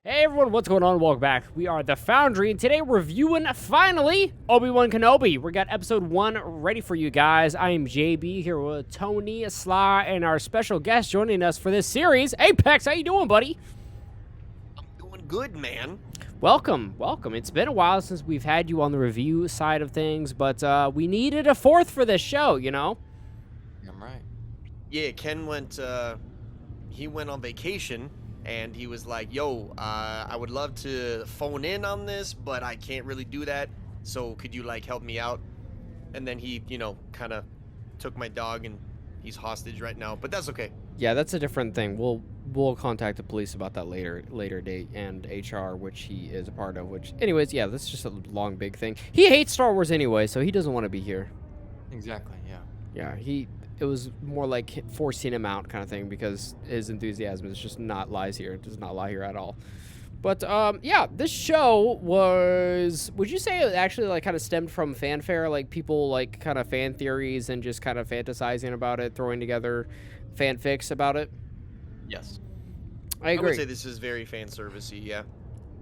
Hey everyone, what's going on? Welcome back. We are the Foundry, and today we're reviewing, finally, Obi-Wan Kenobi. We got episode 1 ready for you guys. I am JB here with Tony, Sly, and our special guest joining us for this series, Apex. How you doing, buddy? I'm doing good, man. Welcome. It's been a while since we've had you on the review side of things, but we needed a fourth for this show, you know? I'm right. Yeah, Ken went, he went on vacation, and he was like, yo, I would love to phone in on this, but I can't really do that, so could you, like, help me out? And then he, kind of took my dog, and he's hostage right now, but that's okay. Yeah, that's a different thing. We'll contact the police about that later date, and HR, which he is a part of, which, anyways, yeah, that's just a long, big thing. He hates Star Wars anyway, so he doesn't want to be here. Exactly, yeah. Yeah, it was more like forcing him out kind of thing because his enthusiasm is just not lies here. It does not lie here at all. But, yeah, this show was, would you say it actually, like, kind of stemmed from fanfare? Like, people, like, kind of fan theories and just kind of fantasizing about it, throwing together fanfics about it? Yes. I agree. I would say this is very fan servicey, yeah.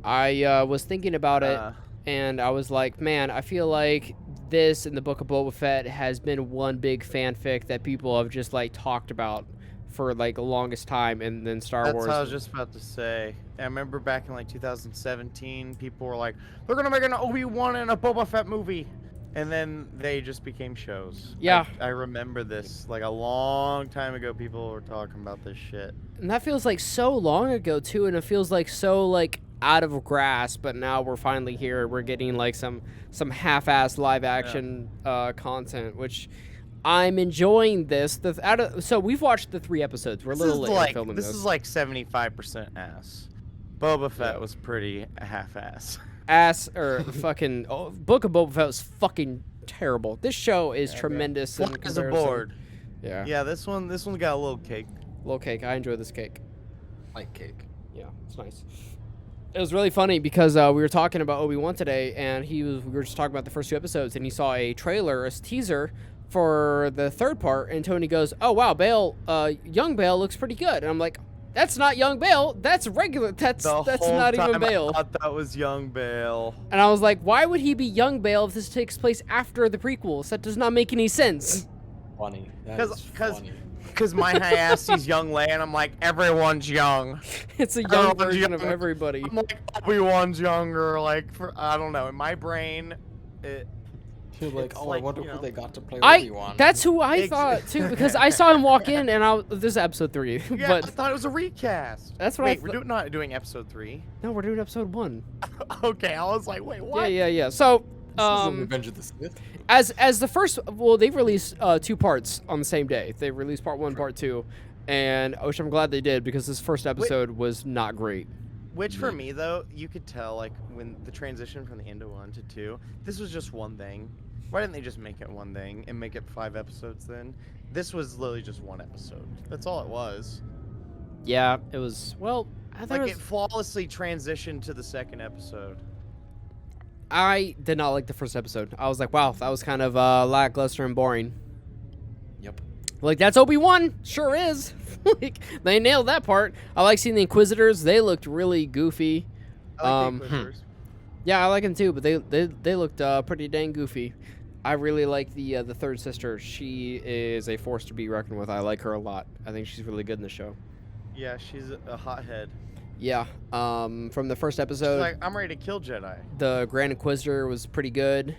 I was thinking about it, and I was like, man, I feel like this and the Book of Boba Fett has been one big fanfic that people have just, like, talked about for, like, the longest time, and then Star Wars. That's what I was just about to say. I remember back in, like, 2017, people were like, they're gonna make an Obi-Wan and a Boba Fett movie. And then they just became shows. Yeah. I remember this. Like, a long time ago, people were talking about this shit. And that feels like so long ago, too, and it feels like so, like, out of grasp, but now we're finally here. We're getting, like, some half-assed live-action content, which I'm enjoying this. So we've watched the 3 episodes. We're a little late in filming this. This is like 75% ass. Boba Fett was pretty half-ass. Fucking Book of Boba Fett was fucking terrible. This show is tremendous. Fluck is aboard. Yeah. Yeah, this one got a little cake. Little cake. I enjoy this cake. Like cake. Yeah, it's nice. It was really funny because we were talking about Obi-Wan today, and we were just talking about the first 2 episodes, and he saw a trailer, a teaser for the 3rd part, and Tony goes, "Oh wow, Bail, young Bail looks pretty good," and I'm like, "That's not young Bail. That's regular. That's not even Bail." I thought that was young Bail. And I was like, "Why would he be young Bail if this takes place after the prequels? That does not make any sense." Funny. Because my high ass sees young Leia, and I'm like, everyone's young. It's a young version of everybody. I'm like, Obi-Wan's younger. Like, I don't know. In my brain, You're like, I wonder who they got to play Obi-Wan. That's who I thought too, because I saw him walk in, and this is episode 3. Yeah, but I thought it was a recast. That's what we're not doing episode 3. No, we're doing episode 1. Okay, I was like, wait, what? Yeah. So, Revenge of the Sith. as the first, well, they've released 2 parts on the same day. They released part 1, part 2, and which I'm glad they did because this first episode was not great. Which for me though, you could tell like when the transition from the end of 1 to 2, this was just one thing. Why didn't they just make it one thing and make it 5 episodes then? This was literally just 1 episode. That's all it was. Yeah, it was. Well, I thought it flawlessly transitioned to the 2nd episode. I did not like the first episode. I was like, wow, that was kind of lackluster and boring. Yep. Like, that's Obi-Wan. Sure is. Like, they nailed that part. I like seeing the Inquisitors. They looked really goofy. I like the Inquisitors. Yeah, I like them too, but they looked pretty dang goofy. I really like the 3rd sister. She is a force to be reckoned with. I like her a lot. I think she's really good in the show. Yeah, she's a hothead. Yeah. From the first episode, she's like, I'm ready to kill Jedi. The Grand Inquisitor was pretty good.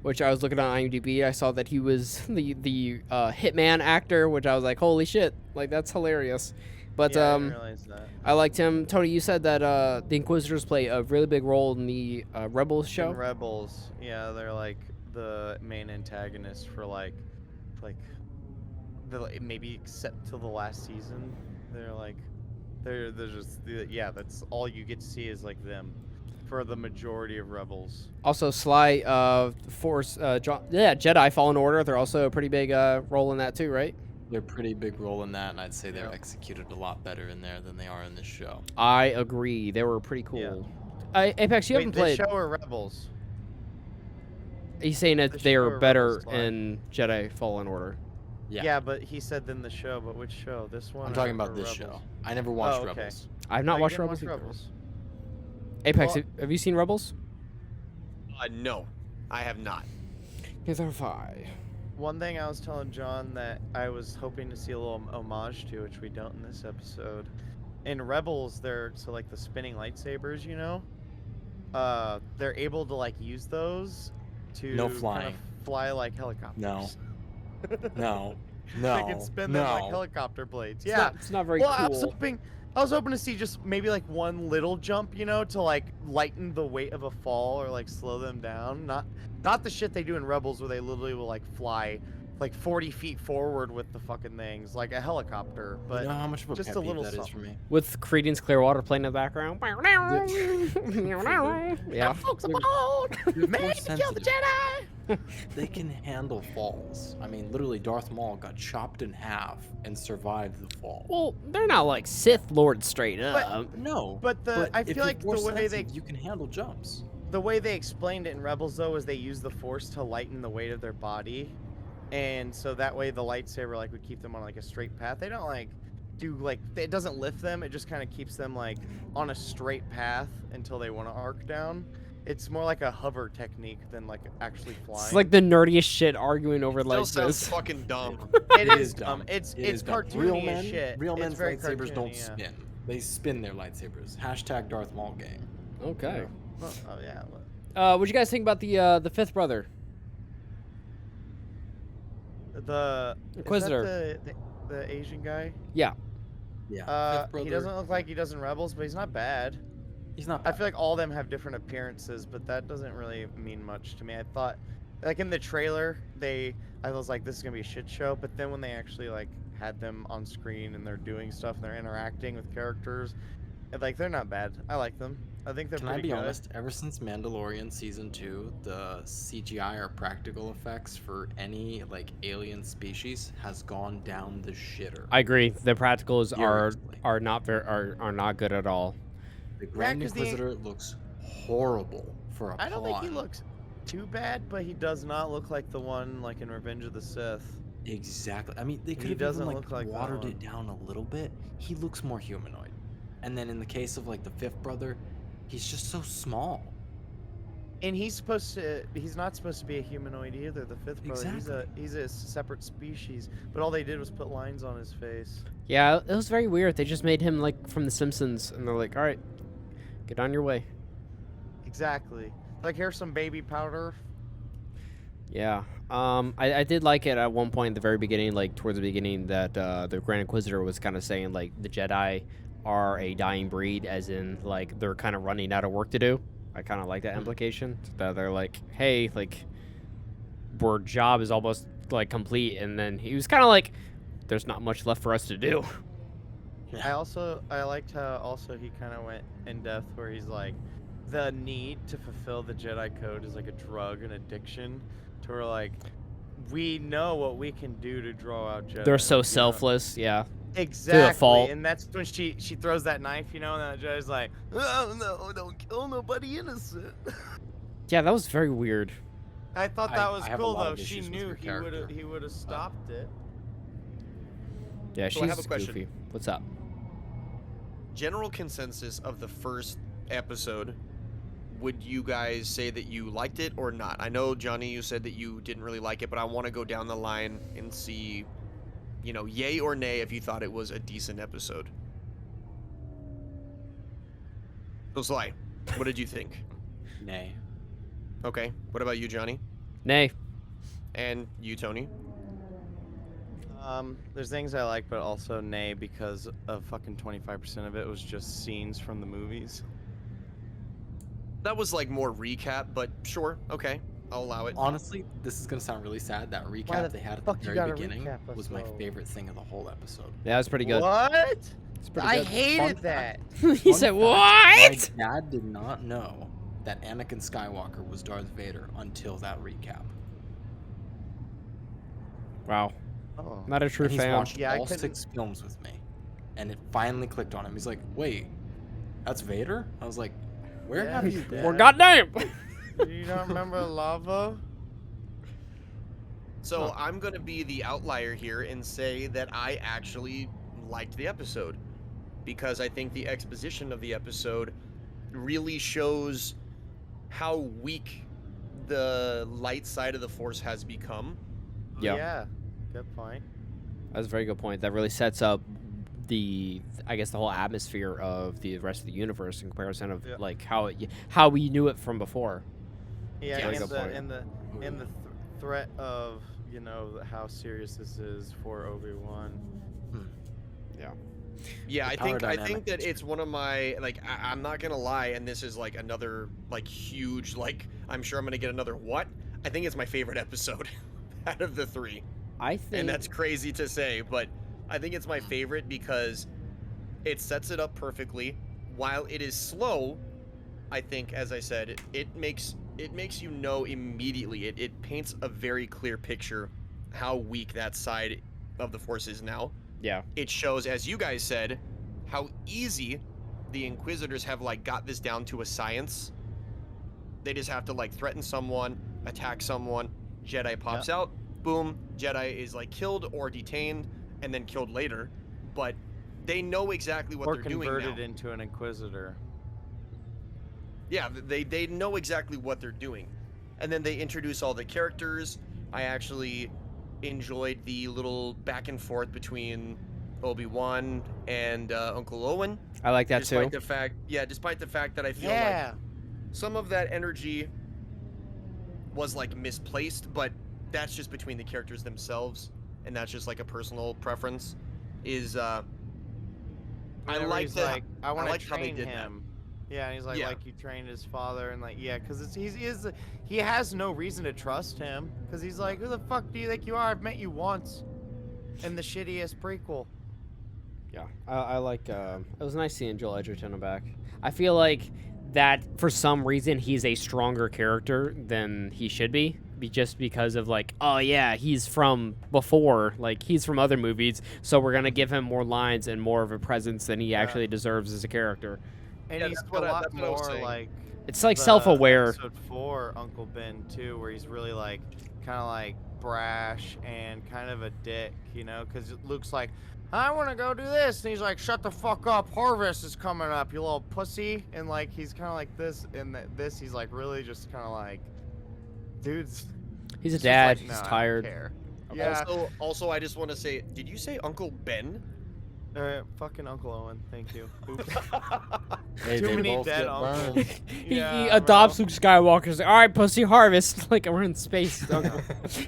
Which I was looking on IMDb. I saw that he was the hitman actor, which I was like, holy shit, like that's hilarious. But yeah, I didn't realize that. I liked him. Tony, you said that the Inquisitors play a really big role in the Rebels show. In Rebels, yeah, they're like the main antagonist for like maybe except till the last season. They're just yeah. That's all you get to see is like them for the majority of Rebels. Also, Sly, Jedi Fallen Order. They're also a pretty big role in that too, right? They're a pretty big role in that, and I'd say they're executed a lot better in there than they are in this show. I agree. They were pretty cool. Yeah. Apex, you haven't played. This show or Rebels? He's saying that they are better in Jedi Fallen Order. Yeah, but he said in the show. But which show? This one? I'm talking or about this Rebels? show. I never watched Oh, okay. Rebels. I've not Oh, you watched didn't Rebels watch either. Rebels. Apex, Well- have you seen Rebels? No, I have not. Neither have I. One thing I was telling John that I was hoping to see a little homage to, which we don't in this episode. In Rebels, they're like the spinning lightsabers, you know. They're able to like use those to No kind flying. of fly like helicopters. No. No. No. They can spin no. them like helicopter blades. It's Yeah. not, it's not very Well, I cool. was hoping to see just maybe like one little jump, you know, to like lighten the weight of a fall or like slow them down. Not the shit they do in Rebels where they literally will like fly like 40 feet forward with the fucking things like a helicopter. But You know how much of a just pet a peeve little that is something. for me? With Creedence Clearwater playing in the background. Yeah. Folks They're- aboard! they're Man, more to kill the Jedi! They can handle falls. I mean, literally, Darth Maul got chopped in half and survived the fall. Well, they're not like Sith Lords straight up. No, But I if feel you're like the force way they sensitive, you can handle jumps. the way they explained it in Rebels though is they use the Force to lighten the weight of their body, and so that way the lightsaber like would keep them on like a straight path. They don't like do like it doesn't lift them. It just kind of keeps them like on a straight path until they want to arc down. It's more like a hover technique than like actually flying. It's like the nerdiest shit arguing over Still like sounds this. fucking dumb. it is dumb. It's It is dumb. cartoony Real as men, shit. Real It's men's very lightsabers don't cartoony, yeah. spin. They spin their lightsabers. Hashtag Darth Maul gang. Okay. Well, oh yeah. Well, What'd you guys think about the fifth brother? The Inquisitor. Is that the Asian guy? Yeah. Yeah. Fifth He brother, doesn't look like he does in Rebels, but he's not bad. He's not. I Bad. feel like all of them have different appearances, but that doesn't really mean much to me. I thought, like in the trailer, I was like, this is gonna be a shit show. But then when they actually like had them on screen and they're doing stuff and they're interacting with characters, like they're not bad. I like them. I think they're Can I pretty be good. honest? Ever since Mandalorian season 2, the CGI or practical effects for any like alien species has gone down the shitter. I agree. The practicals Seriously. are not are not good at all. The Grand 'cause the- Inquisitor looks horrible for a I don't think he pawn. looks too bad, but he does not look like the one like in Revenge of the Sith. Exactly. I mean, they He could have doesn't even look like that watered one. it down a little bit. He looks more humanoid. And then in the case of like the fifth brother, he's just so small. And he's not supposed to be a humanoid either. The fifth brother, Exactly. he's a separate species. But all they did was put lines on his face. Yeah, it was very weird. They just made him like from The Simpsons, and they're like, "All right, get on your way." Exactly. Like here's some baby powder. Yeah. I did like it at one point at the very beginning, like towards the beginning, that the Grand Inquisitor was kind of saying like the Jedi are a dying breed, as in like they're kind of running out of work to do. I kind of like that implication that they're like, hey, like our job is almost like complete, and then he was kind of like, there's not much left for us to do. I liked how also he kind of went in depth where he's like, the need to fulfill the Jedi code is like a drug, an addiction. To where like, we know what we can do to draw out Jedi. They're so you know? selfless. Yeah. Exactly, fault. and that's when she throws that knife, you know, and the Jedi's like, "Oh no, don't kill nobody innocent." Yeah, that was very weird. I thought I that was have a cool lot though. of She issues with knew her character. he would have stopped it. Yeah, So she's I have a question. goofy. What's up? General consensus of the first episode, would you guys say that you liked it or not? I know, Johnny, you said that you didn't really like it, but I want to go down the line and see, you know, yay or nay if you thought it was a decent episode. So, Sly, what did you think? Nay. Okay, what about you, Johnny? Nay. And you, Tony? There's things I like, but also nay because of fucking 25% of it was just scenes from the movies. That was like more recap, but sure, okay, I'll allow it. Honestly, this is gonna sound really sad. That Why recap the they had at fuck the you very gotta beginning recap us, was my though? favorite thing of the whole episode. Yeah, that's pretty good. What? It's pretty I good. hated Fun that. He Fun said, fact, "What?" My dad did not know that Anakin Skywalker was Darth Vader until that recap. Wow. Oh. Not a true And he's fan. watched Yeah, I all couldn't- 6 films with me, and it finally clicked on him. He's like, "Wait, that's Vader?" I was like, "Where Yeah, have you Dad. been?" Or goddamn. Do you not remember lava? So I'm going to be the outlier here and say that I actually liked the episode because I think the exposition of the episode really shows how weak the light side of the Force has become. Yeah. Good point. That's a very good point. That really sets up I guess the whole atmosphere of the rest of the universe in comparison of like how we knew it from before. Yeah, Very and good point. the threat of how serious this is for Obi-Wan. Yeah, I power think dynamic that it's one of my I'm not gonna lie, and this is like another like huge I'm sure I'm gonna get another what? I think it's my favorite episode out of the 3. I think, And that's crazy to say, but I think it's my favorite because it sets it up perfectly. While it is slow, I think, as I said, it makes you know immediately. It paints a very clear picture how weak that side of the Force is now. yeah. It shows, as you guys said, how easy the Inquisitors have got this down to a science. They just have to threaten someone, attack someone, Jedi pops out, boom, Jedi is killed or detained and then killed later, but they know exactly what Or they're doing now. converted into an Inquisitor. Yeah, they know exactly what they're doing. And then they introduce all the characters. I actually enjoyed the little back and forth between Obi-Wan and Uncle Owen. I like that despite too. despite the fact that I feel like some of that energy was misplaced, but that's just between the characters themselves, and that's just a personal preference. I like that. I want to like how they train did that. him. Yeah, and he's Yeah. like you trained his father, and because he has no reason to trust him, because he's like, who the fuck do you think you are? I've met you once, in the shittiest prequel. Yeah, I like. It was nice seeing Joel Edgerton back. I feel like that for some reason he's a stronger character than he should be, just because of oh yeah, he's from before, he's from other movies, so we're gonna give him more lines and more of a presence than he actually deserves as a character. And Yeah, he's that's what a lot that's what I was more saying. It's the self-aware. Episode 4 Uncle Ben too, where he's really kind of brash and kind of a dick, because Luke's like, I want to go do this, and he's like, shut the fuck up, harvest is coming up, you little pussy, and he's kind of like this, and this he's really just kind of dude's. He's a just dad. "Nah, He's I don't tired. care." Yeah. Also, I just want to say, did you say Uncle Ben? Fucking Uncle Owen, thank you. Oops. Hey, Too they many both dead get uncles. burned. He Yeah, adopts bro. Luke Skywalker. He's like, all right, pussy, harvest. We're in space.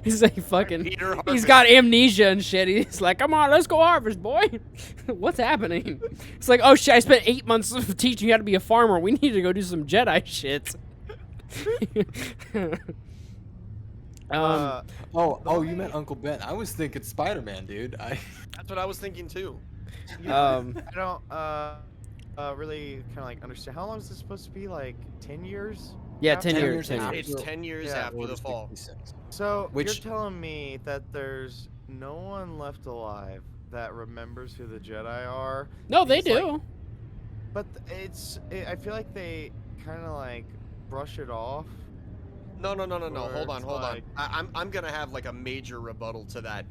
He's fucking. Peter He's Harvest. got amnesia and shit. He's like, come on, let's go harvest, boy. What's happening? It's like, oh shit, I spent 8 months teaching you how to be a farmer. We need to go do some Jedi shit. You meant Uncle Ben. I was thinking Spider-Man, dude. That's what I was thinking too. I don't really kind of understand. How long is this supposed to be? 10 years? yeah, After? 10 10 years. years 10 after. years. It's 10 years Yeah, after the fall. 66. So Which- you're telling me that there's no one left alive that remembers who the Jedi are? No, they It's like- do. But I feel like they kind of brush it off. No. Where Hold on, it's hold on. I'm gonna have a major rebuttal to that.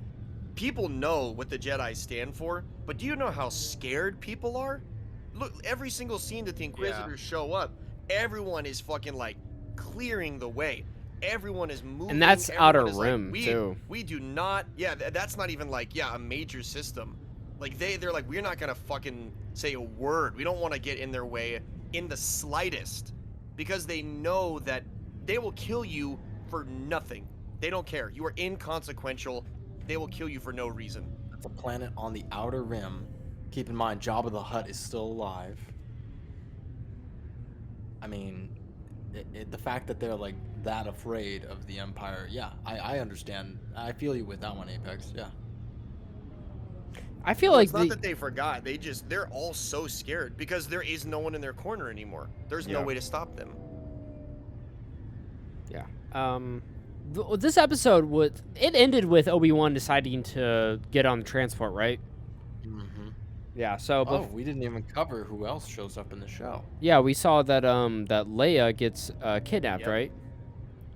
People know what the Jedi stand for, but do you know how scared people are? Look, every single scene that the Inquisitors show up, everyone is fucking clearing the way. Everyone is moving. And that's everyone Outer is Rim, too. We do not. Yeah, that's not even a major system. They're we're not gonna fucking say a word. We don't want to get in their way in the slightest, because they know that they will kill you for nothing. They don't care. You are inconsequential. They will kill you for no reason. That's a planet on the Outer Rim. Keep in mind, Jabba the Hutt is still alive. I mean, the fact that they're that afraid of the Empire, yeah, I understand. I feel you with that one, Apex. Yeah. I feel Well, like it's not that they forgot. They're all so scared because there is no one in their corner anymore. There's no Yeah. way to stop them. Yeah. This episode it ended with Obi-Wan deciding to get on the transport, right? Mm-hmm. Yeah. So, Oh, we didn't even cover who else shows up in the show. yeah, we saw that that Leia gets kidnapped, Yep. right?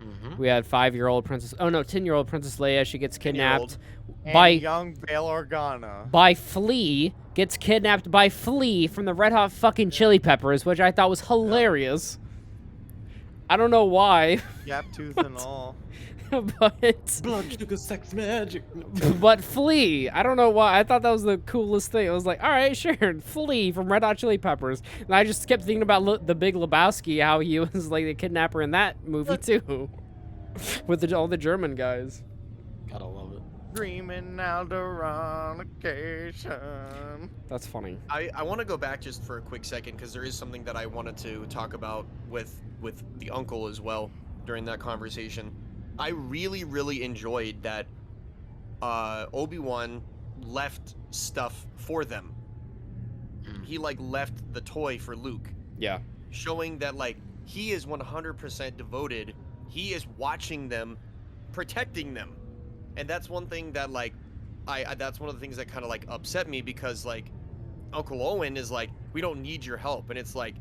Mm-hmm. We had 5-year-old Princess. Oh no, 10-year-old Princess Leia. She gets 10-year-old. kidnapped And by young Bail Organa. by Flea. Gets kidnapped by Flea from the Red Hot fucking Chili Peppers, which I thought was hilarious. I don't know why, Gap tooth and all. but Blood, sugar, sex, magic. but Flea. I don't know why. I thought that was the coolest thing. I was like, all right, sure, Flea from Red Hot Chili Peppers. And I just kept thinking about the Big Lebowski, how he was like the kidnapper in that movie too, with all the German guys. Gotta love it. Dreaming Alderonication. That's funny. I want to go back just for a quick second because there is something that I wanted to talk about with the uncle as well during that conversation. I really enjoyed that Obi-Wan left stuff for them. He like left the toy for Luke, Yeah. showing that like he is 100% devoted. He is watching them, protecting them. And that's one thing that like I that's one of the things that kind of like upset me because like Uncle Owen is like, we don't need your help. And it's like,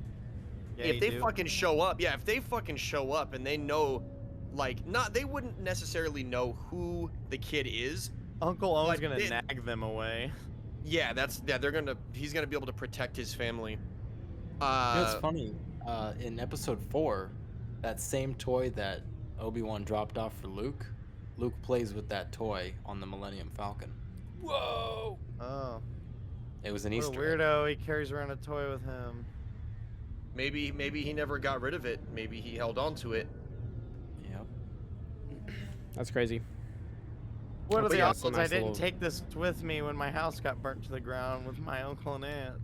Yeah, if you they do. fucking show up, if they fucking show up and they know, like, they wouldn't necessarily know who the kid is. Uncle Owen's Like, gonna they- nag them away. Yeah, he's gonna be able to protect his family. You know, it's funny. In episode 4, that same toy that Obi-Wan dropped off for Luke plays with that toy on the Millennium Falcon. Whoa. Oh, It was an what a Easter egg. weirdo! He carries around a toy with him. Maybe he never got rid of it. Maybe he held on to it. Yep. That's crazy. What are But the yeah, it's a odds I nice didn't little- take this with me when my house got burnt to the ground with my uncle and aunt?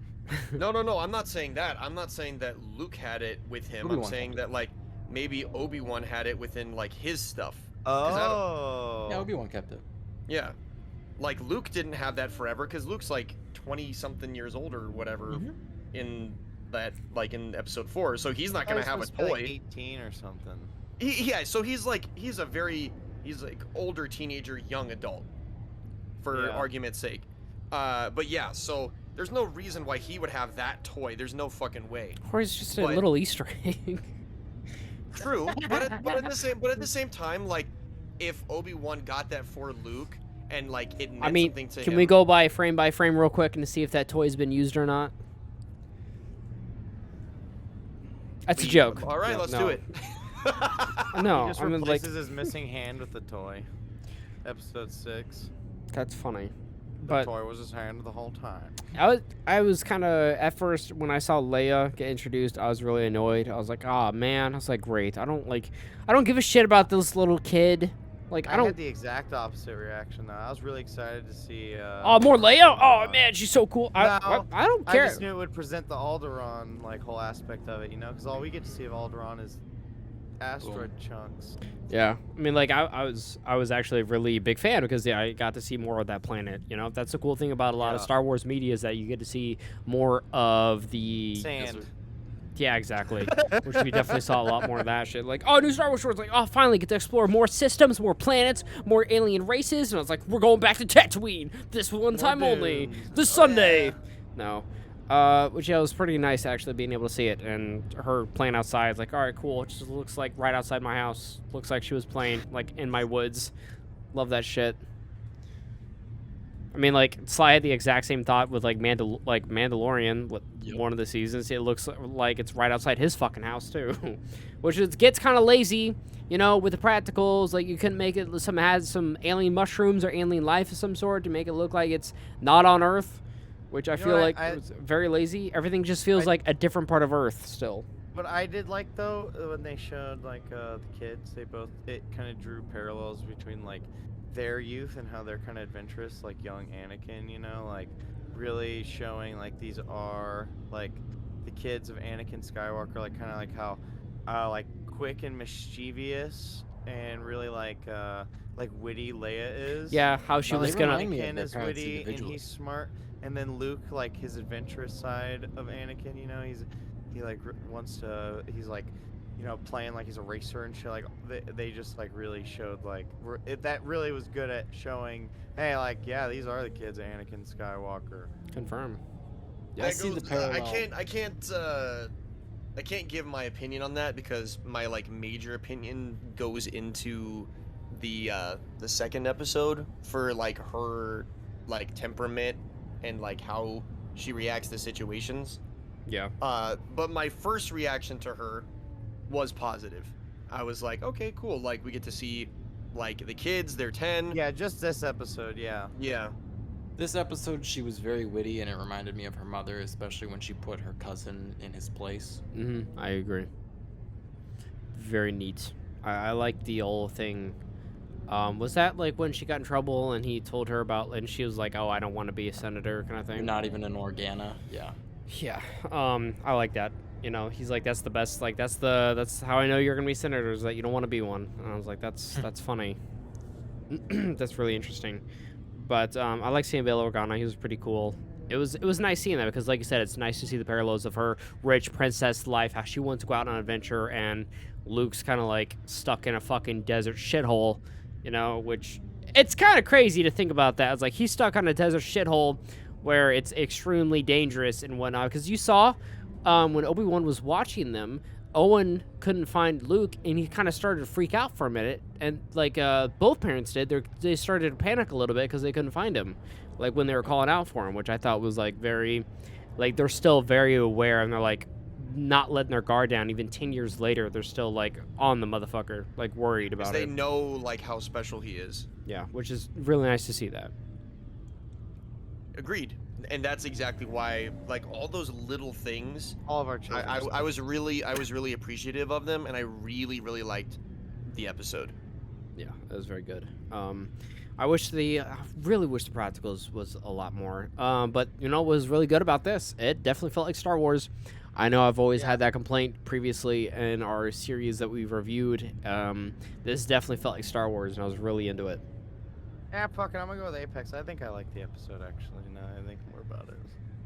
No, I'm not saying that. I'm not saying that Luke had it with him. I'm Obi-Wan saying had it. that like maybe Obi-Wan had it within like his stuff. 'Cause I don't- Oh. Yeah, Obi-Wan kept it. Yeah. Like Luke didn't have that forever because Luke's like 20 something years old or whatever in that like in episode 4. So he's not I gonna was have a supposed to be, toy. like 18 or something. So he's like older teenager, young adult, for Yeah. argument's sake. But yeah, so there's no reason why he would have that toy. There's no fucking way. Or it's just a But- little Easter egg. True, but at the same time, like if Obi-Wan got that for Luke and like it meant I mean, something to can him. we go by frame real quick and to see if that toy's been used or not? That's a joke. All right, No, let's no. do it. No, He just I mean like replaces his missing hand with the toy. Episode 6. that's funny. The But toy was his hand the whole time. I was kind of at first when I saw Leia get introduced, I was really annoyed. I was like, "Oh man!" I was like, "Great! I don't give a shit about this little kid. Like, I I don't. had the exact opposite reaction though. I was really excited to see. Oh, more Leia! Oh man, she's so cool. I No, don't I care. just knew it would present the Alderaan like whole aspect of it, you know, because all we get to see of Alderaan is asteroid chunks. Yeah, I mean, like I was actually a really big fan because I got to see more of that planet. You know, that's the cool thing about a lot of Yeah. Star Wars media is that you get to see more of the. Sand. Yeah, exactly. Which we definitely saw a lot more of that shit. Like, oh, new Star Wars shorts. Like, oh, finally get to explore more systems, more planets, more alien races. And I was like, we're going back to Tatooine. This one time only. dudes. This Oh, Sunday. yeah. No. Which yeah, was pretty nice actually being able to see it and her playing outside. Like, all right, cool. It just looks like right outside my house. Looks like she was playing like in my woods. Love that shit. I mean, like Sly had the exact same thought with like Mandalorian with Yep. one of the seasons. It looks like it's right outside his fucking house too, which is, gets kind of lazy, you know, with the practicals. Like you couldn't make it has some alien mushrooms or alien life of some sort to make it look like it's not on Earth, which I You know feel what, like I- was very lazy. Everything just feels I- like a different part of Earth still. What I did like though, when they showed like the kids, it kind of drew parallels between like their youth and how they're kind of adventurous, like young Anakin, you know, like really showing like these are like the kids of Anakin Skywalker, like kind of like how like quick and mischievous and really like witty Leia is. Yeah, how she No, they was gonna. remind me of Anakin their is parents witty and individually. he's smart, and then Luke, like his adventurous side of Anakin, you know, he like wants to, he's like, you know, playing like he's a racer and shit. Like they just like really showed like that really was good at showing, hey, like yeah, these are the kids of Anakin Skywalker. Confirm. Yeah, I see the parallel. I can't I can't give my opinion on that because my like major opinion goes into the second episode for like her like temperament and like how she reacts to situations. Yeah. But my first reaction to her was positive. I was like, okay, cool. Like we get to see like the kids, they're 10. Yeah, just this episode, yeah. Yeah. This episode, she was very witty, and it reminded me of her mother, especially when she put her cousin in his place. I agree. Very neat. I like the whole thing. Was that like when she got in trouble and he told her about, and she was like, "Oh, I don't want to be a senator," kind of thing. Not even an Organa. Yeah. Yeah. I like that. You know, he's like, "That's the best. Like, that's how I know you're gonna be senators. That you don't want to be one." And I was like, "That's funny. That's really interesting." But I like seeing Bail Organa. He was pretty cool. It was nice seeing that because, like you said, it's nice to see the parallels of her rich princess life, how she wants to go out on an adventure, and Luke's kind of like stuck in a fucking desert shithole, you know, which it's kind of crazy to think about that. It's like he's stuck on a desert shithole where it's extremely dangerous and whatnot. Because you saw when Obi-Wan was watching them, Owen couldn't find Luke, and he kind of started to freak out for a minute. And like both parents did, they started to panic a little bit because they couldn't find him, like when they were calling out for him, which I thought was like very, like they're still very aware, and they're like not letting their guard down. Even 10 years later, they're still like on the motherfucker, like worried about Because it. they know like how special he is. Yeah, which is really nice to see that. Agreed. And that's exactly why, like all those little things, All of our children. I was really appreciative of them, and I really liked the episode. Yeah, that was very good. I really wish the practicals was a lot more. But you know what was really good about this? It definitely felt like Star Wars. I know I've always had that complaint previously in our series that we've reviewed. This definitely felt like Star Wars, and I was really into it. Yeah, fuck it. I'm gonna go with Apex. I think I like the episode actually. Now I think more about it.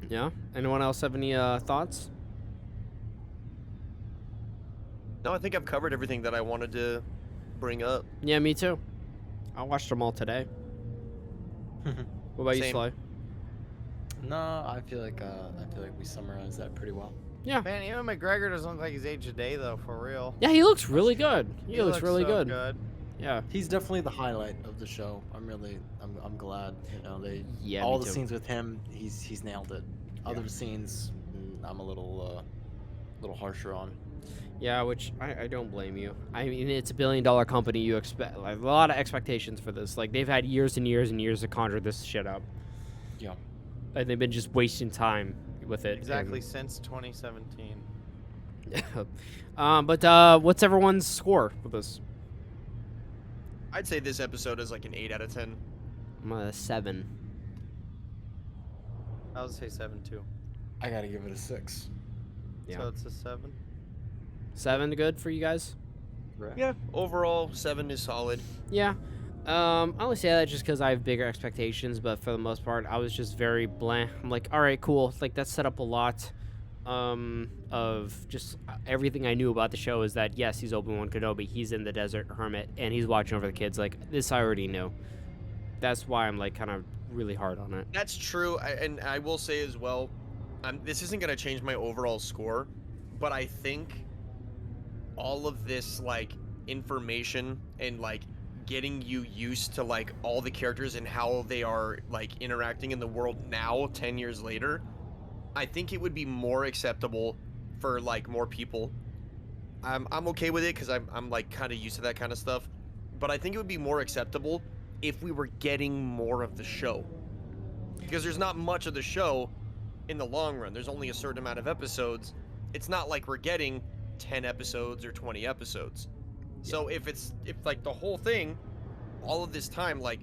Yeah. Anyone else have any thoughts? No, I think I've covered everything that I wanted to bring up. Yeah, me too. I watched them all today. What about you, Same. Sly? No, I feel like we summarized that pretty well. Yeah. Man, even McGregor doesn't look like he's aged a day though, for real. Yeah, he looks really good. He looks really so good. Yeah. He's definitely the highlight of the show. I'm glad. You know, Yeah, all me the too. scenes with him, he's nailed it. Other scenes, I'm a little harsher on. Yeah, which I don't blame you. I mean, it's $1 billion company. You expect like, a lot of expectations for this. Like they've had years and years and years to conjure this shit up, Yeah. and they've been just wasting time with it. Exactly since 2017. But what's everyone's score for this? I'd say this episode is like an 8 out of 10. I'm a 7. I would say 7 too. I gotta give it a 6. Yeah. So it's a 7. 7 good for you guys? Yeah, overall 7 is solid. Yeah. I only say that just because I have bigger expectations, but for the most part, I was just very bland. I'm like, all right, cool. Like that set up a lot of just everything I knew about the show is that yes, he's Obi-Wan Kenobi, he's in the desert hermit, and he's watching over the kids. Like this, I already knew. That's why I'm like kind of really hard on it. That's true, and I will say as well, this isn't gonna change my overall score, but I think all of this like information and like getting you used to like all the characters and how they are like interacting in the world now 10 years later, I think it would be more acceptable for like more people. I'm okay with it because I'm like kind of used to that kind of stuff, but I think it would be more acceptable if we were getting more of the show, because there's not much of the show in the long run. There's only a certain amount of episodes. It's not like we're getting 10 episodes or 20 episodes. So if like the whole thing, all of this time, like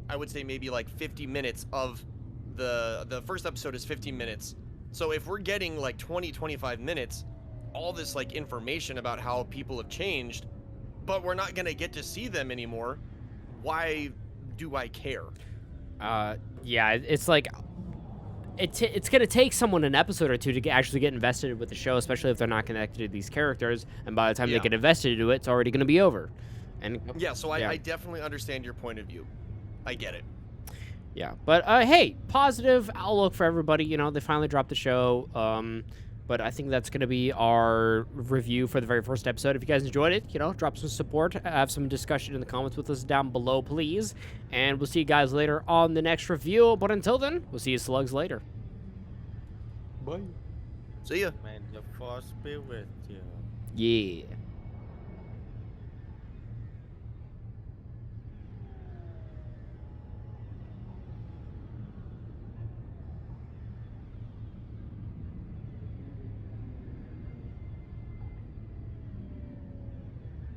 I would say maybe like 50 minutes of the first episode is 15 minutes. So if we're getting like 20-25 minutes, all this like information about how people have changed, but we're not gonna get to see them anymore, why do I care? Yeah, it's like it's gonna take someone an episode or two to actually get invested with the show, especially if they're not connected to these characters. And by the time they get invested into it, it's already gonna be over. And Yeah, so I definitely understand your point of view. I get it. yeah, but hey, positive outlook for everybody. You know, they finally dropped the show. But I think that's going to be our review for the very first episode. If you guys enjoyed it, drop some support, have some discussion in the comments with us down below, please. And we'll see you guys later on the next review. But until then, we'll see you slugs later. Bye. See ya. May the force be with you. Yeah.